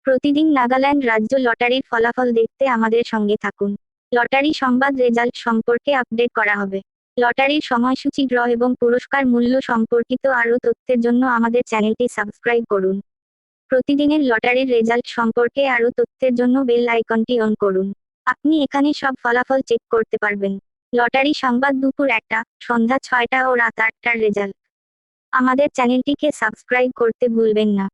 প্রতিদিন নাগাল্যান্ড রাজ্য লটারির ফলাফল দেখতে আমাদের সঙ্গে থাকুন। লটারি সংবাদ রেজাল্ট সম্পর্কে আপডেট করা হবে। লটারির সময়সূচি, ড্র এবং পুরস্কার মূল্য সম্পর্কিত আরও তথ্যের জন্য আমাদের চ্যানেলটি সাবস্ক্রাইব করুন। প্রতিদিনের লটারির রেজাল্ট সম্পর্কে আরও তথ্যের জন্য বেল আইকনটি অন করুন। আপনি এখানে সব ফলাফল চেক করতে পারবেন। লটারি সংবাদ দুপুর 1টা, সন্ধ্যা 6টা ও রাত 8টার রেজাল্ট। আমাদের চ্যানেলটিকে সাবস্ক্রাইব করতে ভুলবেন না।